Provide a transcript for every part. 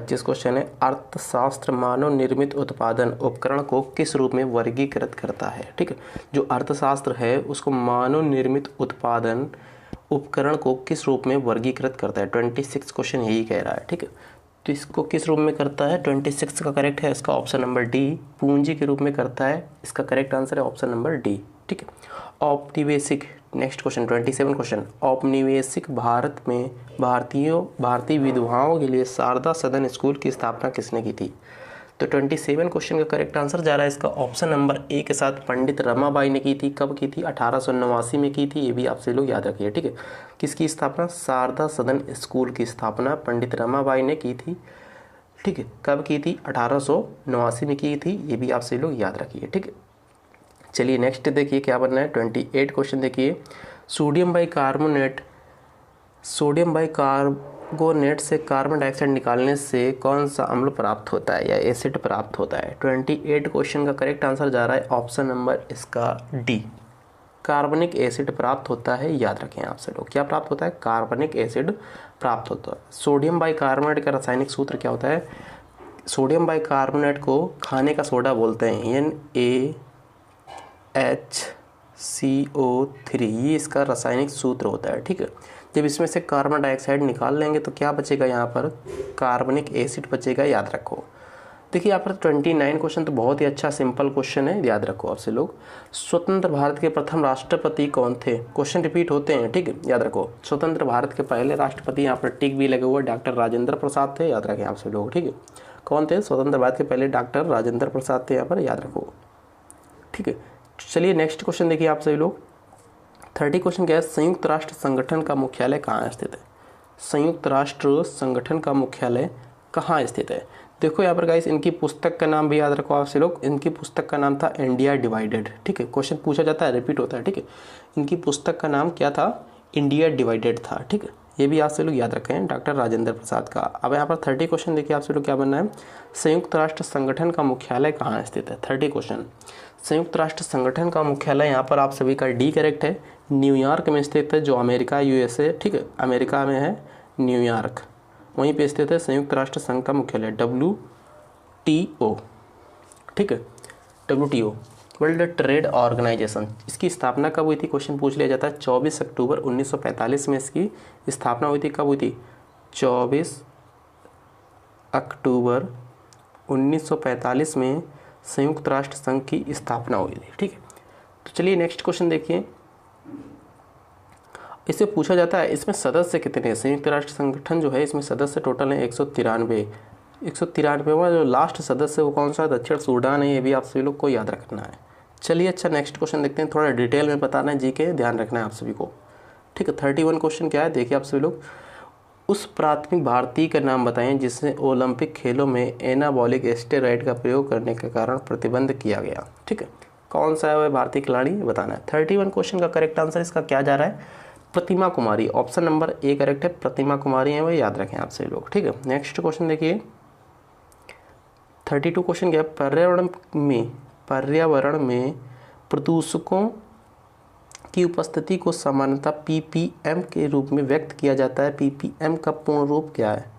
25 question है, अर्थशास्त्र मानव निर्मित उत्पादन उपकरण को किस रूप में वर्गीकृत करता है। ठीक है, जो अर्थशास्त्र है उसको मानव निर्मित उत्पादन उपकरण को किस रूप में वर्गीकृत करता है। 26 क्वेश्चन यही कह रहा है। ठीक है, तो इसको किस रूप में करता है, 26 का करेक्ट है इसका ऑप्शन नंबर डी, पूंजी के रूप में करता है। इसका करेक्ट आंसर है ऑप्शन नंबर डी। ठीक है, औपनिवेशिक, नेक्स्ट क्वेश्चन 27 क्वेश्चन, औपनिवेशिक भारत में भारतीय विधवाओं के लिए शारदा सदन स्कूल की स्थापना किसने की थी। तो 27 क्वेश्चन का करेक्ट आंसर जा रहा है इसका ऑप्शन नंबर ए के साथ, पंडित रमाबाई ने की थी। कब की थी, 1889 में की थी। ये भी आपसे लोग याद रखिए। ठीक है, किसकी स्थापना, शारदा सदन स्कूल की स्थापना पंडित रमाबाई ने की थी। ठीक है, कब की थी, 1889 में की थी। ये भी आपसे लोग याद रखिए। ठीक है, चलिए नेक्स्ट देखिए क्या बनना है। 28 क्वेश्चन देखिए, सोडियम बाइकार्बोनेट से कार्बन डाइऑक्साइड निकालने से कौन सा अम्ल प्राप्त होता है या एसिड प्राप्त होता है। 28 क्वेश्चन का करेक्ट आंसर जा रहा है ऑप्शन नंबर इसका डी, कार्बनिक एसिड प्राप्त होता है। याद रखें आपसे लोग, क्या प्राप्त होता है, कार्बनिक एसिड प्राप्त होता है। सोडियम बाइकार्बोनेट का रासायनिक सूत्र क्या होता है, सोडियम बाइकार्बोनेट को खाने का सोडा बोलते हैं, NaHCO3, ये इसका रासायनिक सूत्र होता है। ठीक है, जब इसमें से कार्बन डाइऑक्साइड निकाल लेंगे तो क्या बचेगा, यहाँ पर कार्बनिक एसिड बचेगा। याद रखो। देखिए यहाँ पर 29 क्वेश्चन तो बहुत ही अच्छा सिंपल क्वेश्चन है, याद रखो आपसे लोग। स्वतंत्र भारत के प्रथम राष्ट्रपति कौन थे, क्वेश्चन रिपीट होते हैं। ठीक है, याद रखो। स्वतंत्र भारत के पहले राष्ट्रपति, यहाँ पर टिक भी लगे हुए, डॉक्टर राजेंद्र प्रसाद थे। याद रखें आपसे लोग। ठीक है, कौन थे, स्वतंत्र भारत के पहले डॉक्टर राजेंद्र प्रसाद थे, यहाँ पर याद रखो। ठीक है, चलिए नेक्स्ट क्वेश्चन देखिए आप सभी लोग। 30 क्वेश्चन क्या है, संयुक्त राष्ट्र संगठन का मुख्यालय कहाँ स्थित है। संयुक्त राष्ट्र संगठन का मुख्यालय कहाँ स्थित है। देखो यहाँ पर गाइस, इनकी पुस्तक का नाम भी याद रखो आपसे लोग। इनकी पुस्तक का नाम था इंडिया डिवाइडेड। ठीक है, क्वेश्चन पूछा जाता है, रिपीट होता है। ठीक है, इनकी पुस्तक का नाम क्या था, इंडिया डिवाइडेड था। ठीक है, ये भी आपसे लोग याद रखें, डॉक्टर राजेंद्र प्रसाद का। अब यहाँ पर 30 क्वेश्चन देखिए आपसे लोग क्या बनना है, संयुक्त राष्ट्र संगठन का मुख्यालय कहाँ स्थित है। 30 क्वेश्चन, संयुक्त राष्ट्र संगठन का मुख्यालय यहाँ पर आप सभी का डी करेक्ट है, न्यूयॉर्क में स्थित है, जो अमेरिका USA। ठीक है, अमेरिका में है न्यूयॉर्क, वहीं पे स्थित है संयुक्त राष्ट्र संघ का मुख्यालय, WTO। ठीक है, WTO, वर्ल्ड ट्रेड ऑर्गेनाइजेशन। इसकी स्थापना कब हुई थी, क्वेश्चन पूछ लिया जाता है। 24 अक्टूबर 1945 में इसकी स्थापना हुई थी। कब हुई थी, 24 अक्टूबर 1945 में संयुक्त राष्ट्र संघ की स्थापना हुई थी। ठीक है, तो चलिए नेक्स्ट क्वेश्चन देखिए। इससे पूछा जाता है इसमें सदस्य कितने हैं। संयुक्त राष्ट्र संगठन जो है इसमें सदस्य टोटल है 193। 193वां जो लास्ट सदस्य वो कौन सा, दक्षिण सूडान है। ये भी आप सभी लोग को याद रखना है। चलिए अच्छा नेक्स्ट क्वेश्चन देखते हैं, थोड़ा डिटेल में बताना है, जीके ध्यान रखना है आप सभी को। ठीक है, 31 क्वेश्चन क्या है देखिए आप सभी लोग, उस प्राथमिक भारतीय का नाम बताएं जिसने ओलंपिक खेलों में एनाबॉलिक स्टेरॉइड का प्रयोग करने के कारण प्रतिबंध किया गया। ठीक है, कौन सा है वह भारतीय खिलाड़ी बताना है। 31 क्वेश्चन का करेक्ट आंसर इसका क्या जा रहा है, प्रतिमा कुमारी, ऑप्शन नंबर ए करेक्ट है, प्रतिमा कुमारी है, वह याद रखें आपसे लोग। ठीक है, नेक्स्ट क्वेश्चन देखिए। 32 क्वेश्चन क्या है, पर्यावरण में प्रदूषकों की उपस्थिति को सामान्यतः ppm के रूप में व्यक्त किया जाता है। ppm का पूर्ण रूप क्या है।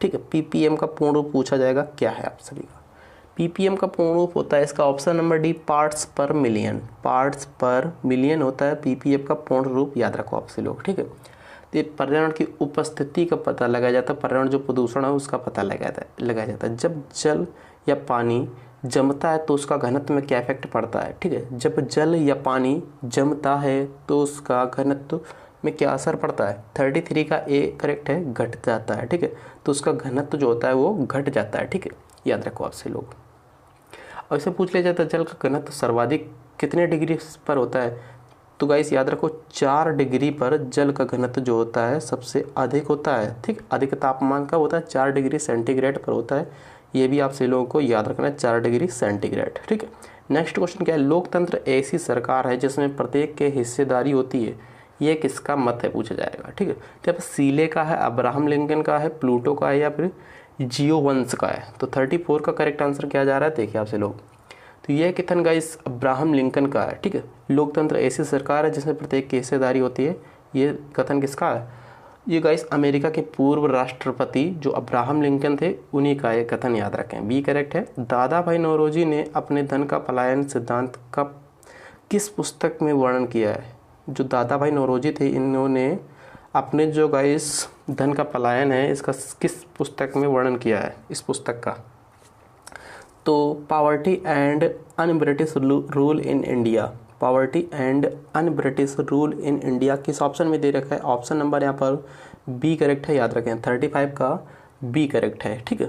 ठीक है, ppm का पूर्ण रूप पूछा जाएगा, क्या है आप सभी का। ppm का पूर्ण रूप होता है इसका ऑप्शन नंबर डी, पार्ट्स पर मिलियन। पार्ट्स पर मिलियन होता है ppm का पूर्ण रूप, याद रखो आपसे लोग। ठीक है, तो ये पर्यावरण की उपस्थिति का पता लगाया जाता है, पर्यावरण जो प्रदूषण है उसका पता लगाया जाता है। जब जल या पानी जमता है तो उसका घनत्व में क्या इफेक्ट पड़ता है। ठीक है, जब जल या पानी जमता है तो उसका घनत्व में क्या असर पड़ता है। 33 का ए करेक्ट है, घट जाता है। ठीक है, तो उसका घनत्व जो होता है वो घट जाता है। ठीक है, याद रखो आपसे लोग। और इसे पूछ लिया जाता है जल का घनत्व सर्वाधिक कितने डिग्री पर होता है, तो गाइस याद रखो 4 डिग्री पर जल का घनत्व जो होता है सबसे अधिक होता है। ठीक, अधिक तापमान का होता है 4 डिग्री सेंटीग्रेड पर होता है। ये भी आपसे लोगों को याद रखना है, 4 डिग्री सेंटीग्रेड। ठीक है, नेक्स्ट क्वेश्चन क्या है, लोकतंत्र ऐसी सरकार है जिसमें प्रत्येक के हिस्सेदारी होती है, ये किसका मत है पूछा जाएगा। ठीक है, तो यहाँ पर सीले का है, अब्राहम लिंकन का है, प्लूटो का है, या फिर जियो वंश का है। तो 34 का करेक्ट आंसर क्या जा रहा है देखिए आपसे लोग। तो यह कथन गाइस अब्राहम लिंकन का है। ठीक है, लोकतंत्र ऐसी सरकार है जिसमें प्रत्येक की हिस्सेदारी होती है, ये कथन किसका है, ये गाइस अमेरिका के पूर्व राष्ट्रपति जो अब्राहम लिंकन थे उन्हीं का ये कथन याद रखें, बी करेक्ट है। दादा भाई नौरोजी ने अपने धन का पलायन सिद्धांत का किस पुस्तक में वर्णन किया है? जो दादा भाई नौरोजी थे इन्होंने अपने जो गाइस धन का पलायन है इसका किस पुस्तक में वर्णन किया है इस पुस्तक का? तो poverty and un British rule in India, poverty and un British rule in India किस ऑप्शन में दे रखा है? ऑप्शन नंबर यहाँ पर बी करेक्ट है, याद रखें 35 का बी करेक्ट है, ठीक है।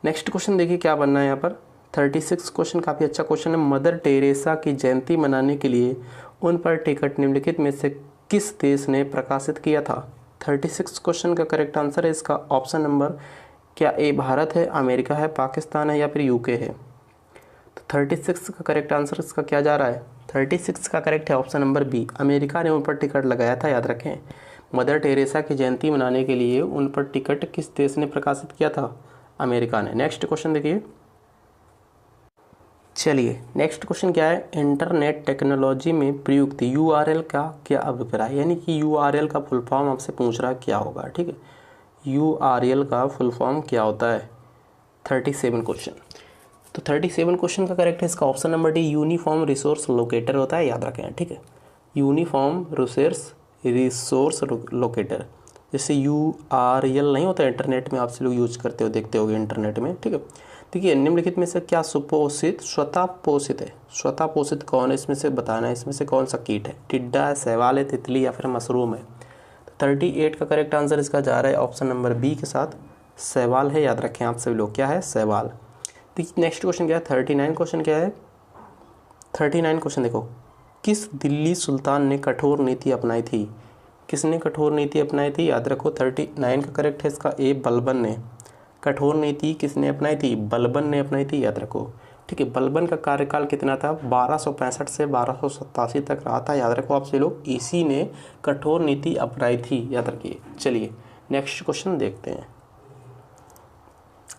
नेक्स्ट क्वेश्चन देखिए क्या बनना है यहाँ पर। 36 क्वेश्चन काफ़ी अच्छा क्वेश्चन है। मदर टेरेसा की जयंती मनाने के लिए उन पर टिकट निम्नलिखित में से किस देश ने प्रकाशित किया था? 36 क्वेश्चन का करेक्ट आंसर है इसका ऑप्शन नंबर, क्या ए भारत है, अमेरिका है, पाकिस्तान है या फिर यूके है? तो 36 का करेक्ट आंसर इसका क्या जा रहा है? 36 का करेक्ट है ऑप्शन नंबर बी, अमेरिका ने उन पर टिकट लगाया था, याद रखें। मदर टेरेसा की जयंती मनाने के लिए उन पर टिकट किस देश ने प्रकाशित किया था? अमेरिका ने। नेक्स्ट क्वेश्चन देखिए, चलिए नेक्स्ट क्वेश्चन क्या है। इंटरनेट टेक्नोलॉजी में प्रयुक्त यूआरएल का क्या अभिप्राय, यानी कि यूआरएल का फुल फॉर्म आपसे पूछ रहा है क्या होगा, ठीक है। यूआरएल का फुल फॉर्म क्या होता है? 37 क्वेश्चन। तो 37 क्वेश्चन का करेक्ट है इसका option number D, uniform resource locator होता है, याद रखें, ठीक है। यूनिफॉर्म रिसोर्स लोकेटर, जैसे यूआरएल नहीं होता इंटरनेट में, आपसे लोग यूज करते हो देखते होगे इंटरनेट में, ठीक है। देखिए निम्नलिखित में से क्या सुपोषित स्वतः पोषित है? स्वतः पोषित कौन है इसमें से बताना है, इसमें से कौन सा कीट है? टिड्डा है, शैवाल है, तितली या फिर मशरूम है? तो 38 का करेक्ट आंसर इसका जा रहा है ऑप्शन नंबर बी के साथ, शैवाल है, याद रखें आप सभी लोग, क्या है? शैवाल। देखिए नेक्स्ट क्वेश्चन क्या है। 39 क्वेश्चन क्या है। 39 क्वेश्चन देखो, किस दिल्ली सुल्तान ने कठोर नीति अपनाई थी? किसने कठोर नीति अपनाई थी? याद रखो 39 का करेक्ट है इसका ए, बलबन ने। कठोर नीति किसने अपनाई थी? बलबन ने अपनाई थी, याद रखो, ठीक है। बलबन का कार्यकाल कितना था? 1265 से 1287 तक रहा था, याद रखो आपसे लोग, इसी ने कठोर नीति अपनाई थी, याद रखिए। चलिए नेक्स्ट क्वेश्चन देखते हैं।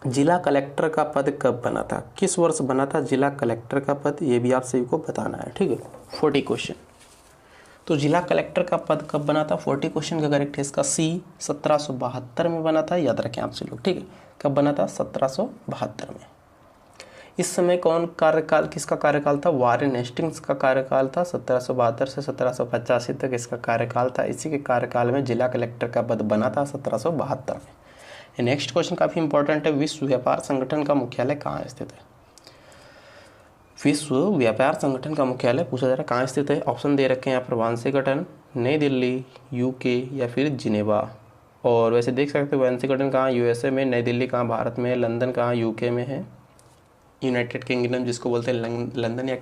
जिला कलेक्टर का पद कब बना था? किस वर्ष बना था जिला कलेक्टर का पद? ये भी आप सभी को बताना है, ठीक है। 40 क्वेश्चन। तो जिला कलेक्टर का पद कब बना था? 40 क्वेश्चन का करेक्ट है इसका सी, 1772 में बना था, याद रखें आपसे लोग, ठीक है। कब बना था? 1772 में। इस समय कौन कार्यकाल, किसका कार्यकाल था? वारेन हेस्टिंग्स का कार्यकाल था। 1772 से 1785 तक इसका कार्यकाल था। इसी के कार्यकाल में जिला कलेक्टर का पद बना था 1772 में। नेक्स्ट क्वेश्चन काफ़ी इंपॉर्टेंट है। विश्व व्यापार संगठन का मुख्यालय कहाँ स्थित है? विश्व व्यापार संगठन का मुख्यालय पूछा जा रहा है कहाँ स्थित है? ऑप्शन दे रखे हैं यहाँ पर, वाशिंगटन, नई दिल्ली, यूके या फिर जिनेवा। और वैसे देख सकते हो वाशिंगटन कहाँ, यूएसए में, नई दिल्ली कहाँ, भारत में, लंदन कहाँ, यूके में है, यूनाइटेड किंगडम जिसको बोलते हैं लंदन या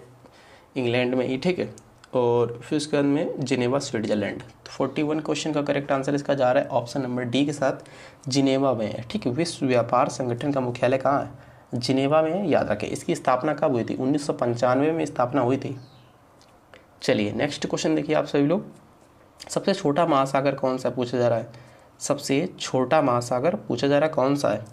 इंग्लैंड में ही, ठीक है। और फिर उसके बाद में जिनेवा, स्विट्जरलैंड। तो 41 क्वेश्चन का करेक्ट आंसर इसका जा रहा है ऑप्शन नंबर डी के साथ, जिनेवा में है, ठीक है। विश्व व्यापार संगठन का मुख्यालय कहाँ है? जिनेवा में है, याद रखें। इसकी स्थापना कब हुई थी? 1995 में स्थापना हुई थी। चलिए नेक्स्ट क्वेश्चन देखिए आप सभी लोग। सबसे छोटा महासागर कौन सा पूछा जा रहा है? सबसे छोटा महासागर पूछा जा रहा है कौन सा है?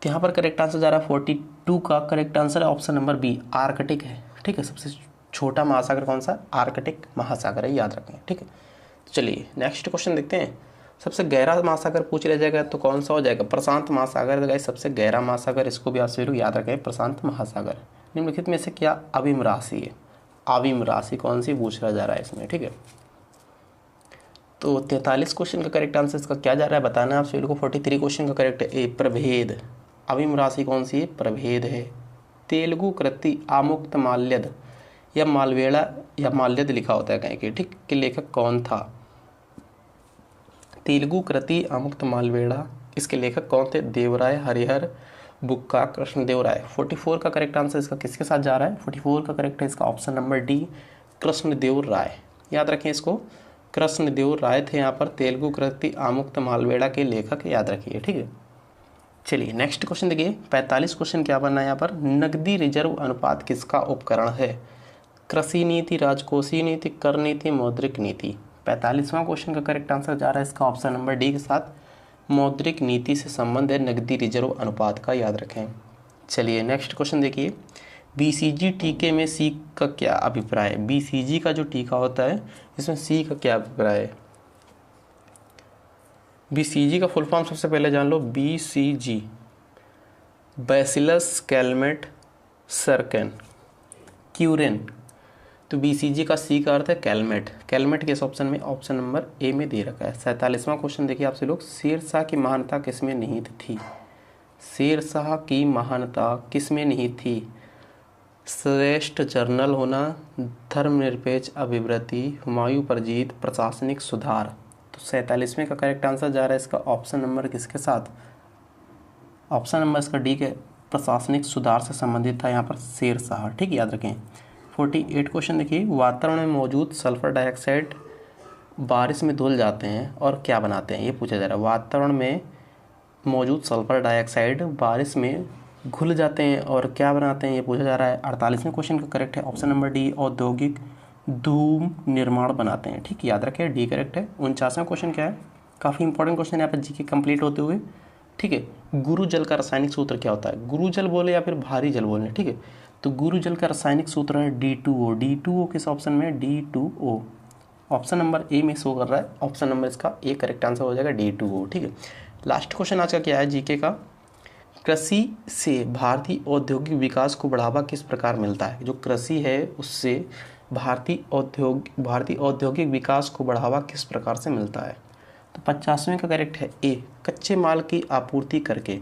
तो यहाँ पर करेक्ट आंसर जा रहा है 42 का करेक्ट आंसर है ऑप्शन नंबर बी, आर्कटिक है, ठीक है। सबसे छोटा महासागर कौन सा? आर्कटिक महासागर है, याद रखें, ठीक है। तो चलिए नेक्स्ट क्वेश्चन देखते हैं। सबसे गहरा महासागर पूछ लिया जाएगा तो कौन सा हो जाएगा? प्रशांत महासागर है सबसे गहरा महासागर, इसको भी आप सभी लोग याद रखें, प्रशांत महासागर। निम्नलिखित में से क्या अविम राशि है? अविम राशि कौन सी पूछ रहा जा रहा है इसमें, ठीक है। तो 43 क्वेश्चन का करेक्ट आंसर इसका क्या जा रहा है बताना है आप सभी लोगों को। 43 क्वेश्चन का करेक्ट है ए, प्रभेद। अविम राशि कौन सी है? प्रभेद है। तेलुगु कृति आमुक्त माल्यद या मालवेड़ा या माल्यद लिखा होता है कहीं के, ठीक, कि लेखक कौन था? तेलुगु कृति आमुक्त मालवेड़ा, इसके लेखक कौन थे? देवराय, हरिहर, बुक्का, कृष्णदेव राय। 44 का करेक्ट आंसर इसका किसके साथ जा रहा है? 44 का करेक्ट है इसका ऑप्शन नंबर डी, कृष्णदेव राय। याद रखें इसको, कृष्णदेव राय थे यहाँ पर तेलुगु कृति आमुक्त मालवेड़ा के लेखक, याद रखिए, ठीक है। चलिए नेक्स्ट क्वेश्चन देखिए। 45 क्वेश्चन क्या बनना है यहाँ पर? नकदी रिजर्व अनुपात किसका उपकरण है? कृषि नीति, राजकोषीय नीति, कर नीति, मौद्रिक नीति। 45वां क्वेश्चन का करेक्ट आंसर जा रहा है इसका ऑप्शन नंबर डी के साथ, मौद्रिक नीति से संबंध है नकदी रिजर्व अनुपात का, याद रखें। चलिए नेक्स्ट क्वेश्चन देखिए। बीसीजी टीके में सी का क्या अभिप्राय है? बीसीजी का जो टीका होता है इसमें सी का क्या अभिप्राय है? BCG का फुल फॉर्म सबसे पहले जान लो, BCG बैसिलस कैलमेट सर्कन क्यूरेन। तो BCG का C का अर्थ है कैलमेट। कैलमेट किस ऑप्शन में? ऑप्शन नंबर ए में दे रखा है। 47वां क्वेश्चन देखिए आपसे लोग, शेरशाह की महानता किसमें निहित थी? शेरशाह की महानता किसमें निहित थी? श्रेष्ठ जर्नल होना, धर्मनिरपेक्ष अभिवृत्ति, हुमायूं पर जीत, प्रशासनिक सुधार। तो 47वें का करेक्ट आंसर जा रहा है इसका ऑप्शन नंबर किसके साथ? ऑप्शन नंबर इसका डी के प्रशासनिक सुधार से संबंधित था यहाँ पर शेरशाह। ठीक, याद रखें। 48 क्वेश्चन देखिए, वातावरण में मौजूद सल्फर डाइऑक्साइड बारिश में धुल जाते हैं और क्या बनाते हैं, ये पूछा जा रहा है। वातावरण में मौजूद सल्फर डाइऑक्साइड बारिश में घुल जाते हैं और क्या बनाते हैं, ये पूछा जा रहा है। 48वें क्वेश्चन का करेक्ट है ऑप्शन नंबर डी, औद्योगिक धूम निर्माण बनाते हैं। ठीक, याद रखें, डी करेक्ट है। 49वां क्वेश्चन क्या है? काफ़ी इंपॉर्टेंट क्वेश्चन है यहाँ पर जीके कंप्लीट होते हुए। ठीक है, गुरु जल का रासायनिक सूत्र क्या होता है? गुरु जल बोले या फिर भारी जल बोले। ठीक है, तो गुरु जल का रासायनिक सूत्र है D2O। D2O किस ऑप्शन में? D2O ऑप्शन नंबर ए में शो कर रहा है। ऑप्शन नंबर इसका ए करेक्ट आंसर हो जाएगा D2O। ठीक है, लास्ट क्वेश्चन आज का क्या है जीके का? कृषि से भारतीय औद्योगिक विकास को बढ़ावा किस प्रकार मिलता है? जो कृषि है उससे भारतीय औद्योगिक विकास को बढ़ावा किस प्रकार से मिलता है? तो 50वें का करेक्ट है ए, कच्चे माल की आपूर्ति करके।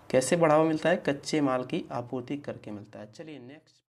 कैसे बढ़ावा मिलता है? कच्चे माल की आपूर्ति करके मिलता है। चलिए नेक्स्ट।